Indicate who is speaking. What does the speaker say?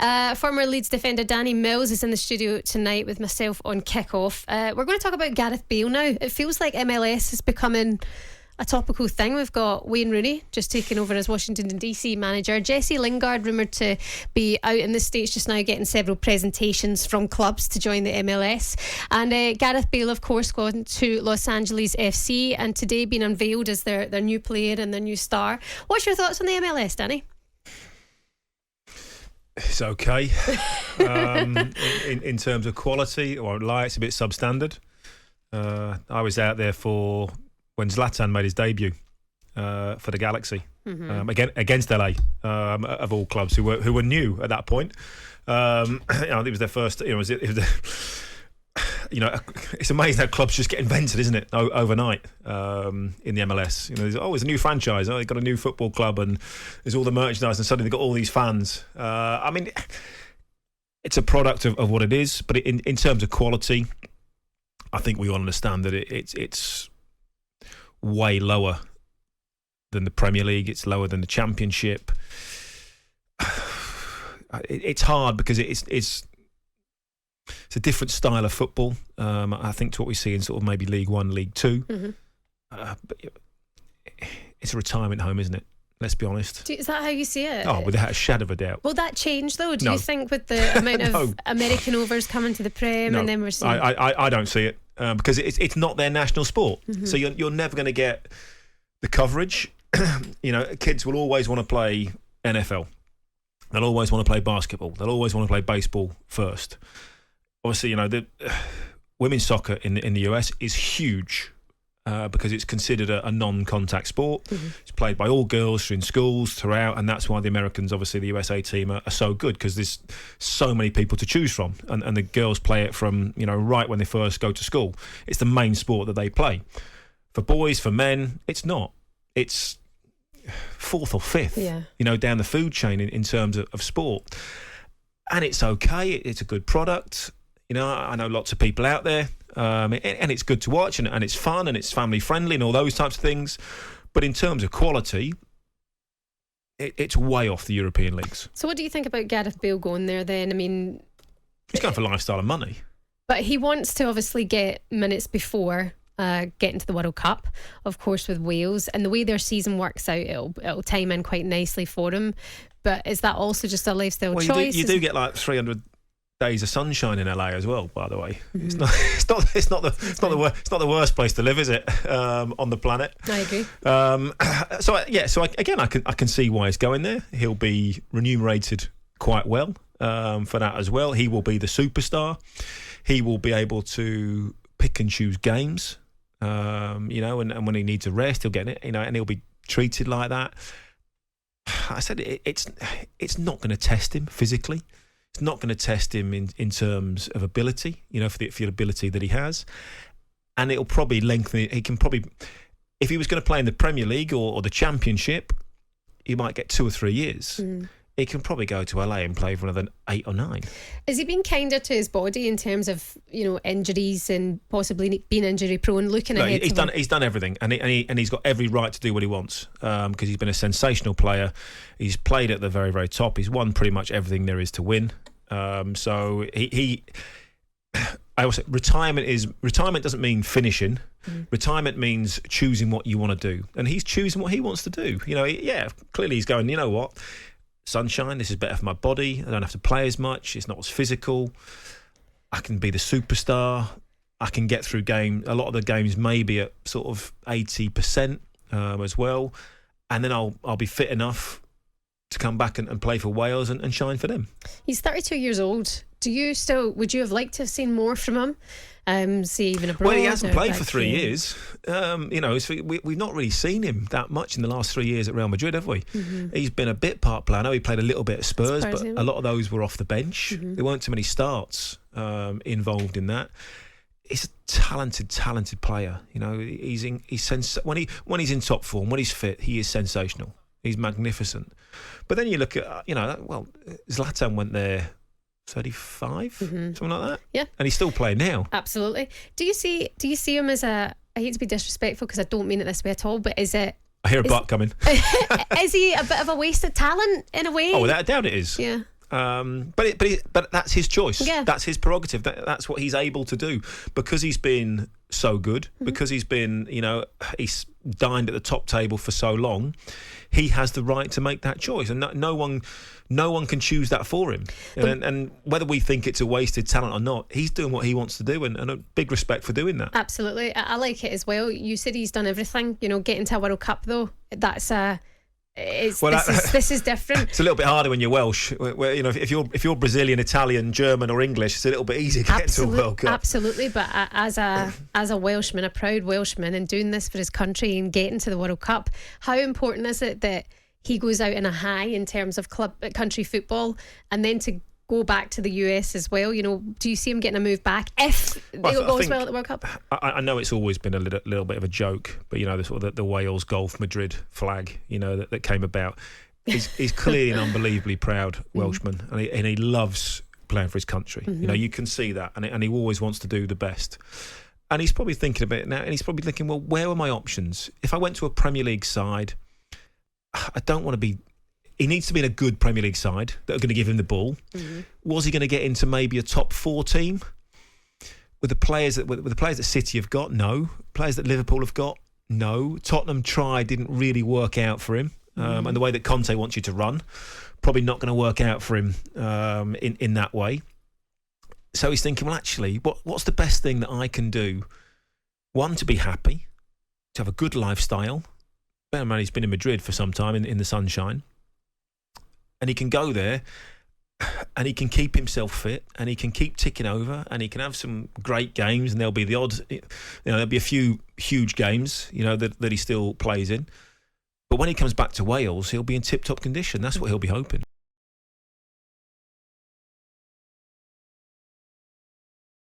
Speaker 1: Former Leeds defender Danny Mills is in the studio tonight with myself on Kickoff. We're going to talk about Gareth Bale now. It feels like MLS is becoming a topical thing. We've got Wayne Rooney just taking over as Washington DC manager. Jesse Lingard rumoured to be out in the States just now, getting several presentations from clubs to join the MLS. And Gareth Bale, of course, gone to Los Angeles FC and today been unveiled as their new player and their new star. What's your thoughts on the MLS, Danny?
Speaker 2: It's okay. in terms of quality, I won't lie, it's a bit substandard. I was out there when Zlatan made his debut for the Galaxy, against LA, of all clubs who were new at that point. It was their first. It's amazing how clubs just get invented, isn't it? Overnight in the MLS. There's a new franchise. They've got a new football club, and there's all the merchandise, and suddenly they've got all these fans. It's a product of what it is, but in terms of quality, I think we all understand that it's way lower than the Premier League. It's lower than the Championship. It's hard because it's a different style of football. I think to what we see in sort of maybe League One, League Two. But it's a retirement home, isn't it? Let's be honest.
Speaker 1: Is that how you see it?
Speaker 2: Oh, without a shadow of a doubt.
Speaker 1: Will that change though? Do you think with the amount of American overs coming to the Prem, and then we're seeing?
Speaker 2: I don't see it. Because it's not their national sport, so you're never going to get the coverage. Kids will always want to play NFL. They'll always want to play basketball. They'll always want to play baseball first. Obviously, the women's soccer in the US is huge because it's considered a non-contact sport. It's played by all girls in schools throughout, and that's why the Americans, obviously the USA team, are so good, because there's so many people to choose from, and the girls play it from right when they first go to school. It's the main sport that they play. For boys, for men, it's not. It's fourth or fifth, down the food chain in terms of sport, and it's okay. It's a good product. I know lots of people out there, and it's good to watch, and it's fun, and it's family friendly, and all those types of things. But in terms of quality, it's way off the European leagues.
Speaker 1: So what do you think about Gareth Bale going there then?
Speaker 2: He's going for lifestyle and money.
Speaker 1: But he wants to obviously get minutes before getting to the World Cup, of course, with Wales. And the way their season works out, it'll time in quite nicely for him. But is that also just a lifestyle choice?
Speaker 2: You do get like 300 days of sunshine in LA as well, by the way. It's not the worst place to live, is it? On the planet.
Speaker 1: I agree.
Speaker 2: I can see why he's going there. He'll be remunerated quite well for that as well. He will be the superstar. He will be able to pick and choose games, and when he needs a rest, he'll get it, and he'll be treated like that. I said it's not going to test him physically. It's not going to test him in terms of ability, for the ability that he has. And it'll probably lengthen it. He can probably, if he was going to play in the Premier League or the Championship, he might get 2 or 3 years. He can probably go to LA and play for another 8 or 9.
Speaker 1: Has he been kinder to his body in terms of injuries and possibly being injury prone? Looking ahead,
Speaker 2: he's done everything, and he's got every right to do what he wants because he's been a sensational player. He's played at the very, very top. He's won pretty much everything there is to win. So he I also retirement doesn't mean finishing. Retirement means choosing what you want to do, and he's choosing what he wants to do. Clearly he's going, what? Sunshine, this is better for my body. I don't have to play as much. It's not as physical. I can be the superstar. I can get through a lot of the games maybe at sort of 80% as well, and then I'll be fit enough to come back and play for Wales and shine for them. He's
Speaker 1: 32 years old. Would you have liked to have seen more from him? See, even abroad.
Speaker 2: Well, he hasn't played for 3 years. We've not really seen him that much in the last 3 years at Real Madrid, have we? He's been a bit part player. I know he played a little bit at Spurs, but a lot of those were off the bench. There weren't too many starts involved in that. He's a talented player. When he's in top form, when he's fit, he is sensational. He's magnificent. But then you look at, Zlatan went there 35, something like that.
Speaker 1: Yeah.
Speaker 2: And he's still playing now.
Speaker 1: Absolutely. Do you see him as I hate to be disrespectul because I don't mean it this way at all, but is it...
Speaker 2: I hear a butt coming.
Speaker 1: Is he a bit of a wasted talent in a way?
Speaker 2: Oh, without a doubt it is.
Speaker 1: Yeah.
Speaker 2: But that's his choice.
Speaker 1: Yeah.
Speaker 2: That's his prerogative. That's what he's able to do because he's been so good. Because he's been, he's dined at the top table for so long. He has the right to make that choice, and no one can choose that for him. And whether we think it's a wasted talent or not, he's doing what he wants to do, and a big respect for doing that.
Speaker 1: Absolutely, I like it as well. You said he's done everything. Getting to a World Cup though, that's this is different.
Speaker 2: It's a little bit harder when you're Welsh. Where, if you're Brazilian, Italian, German, or English, it's a little bit easier getting to a World Cup.
Speaker 1: Absolutely, but as a Welshman, a proud Welshman, and doing this for his country and getting to the World Cup, how important is it that he goes out in a high in terms of country football, and then to go back to the US as well? Do you see him getting a move back if it goes well at the World Cup?
Speaker 2: I know it's always been a little bit of a joke, but the sort of the Wales Golf Madrid flag, that came about. He's clearly an unbelievably proud Welshman, and he loves playing for his country. You can see that, and he always wants to do the best. And he's probably thinking about it now, and he's probably thinking, well, where are my options? If I went to a Premier League side, I don't want to be. He needs to be in a good Premier League side that are going to give him the ball. Was he going to get into maybe a top 4 team with the players that City have got? No. Players that Liverpool have got? No. Tottenham tried, didn't really work out for him. And the way that Conte wants you to run, probably not going to work out for him in that way. So he's thinking, well, actually, what's the best thing that I can do? One, to be happy, to have a good lifestyle. Bear in mind, he's been in Madrid for some time in the sunshine. And he can go there and he can keep himself fit and he can keep ticking over and he can have some great games, and there'll be the odds, there'll be a few huge games, that he still plays in. But when he comes back to Wales, he'll be in tip-top condition. That's what he'll be hoping.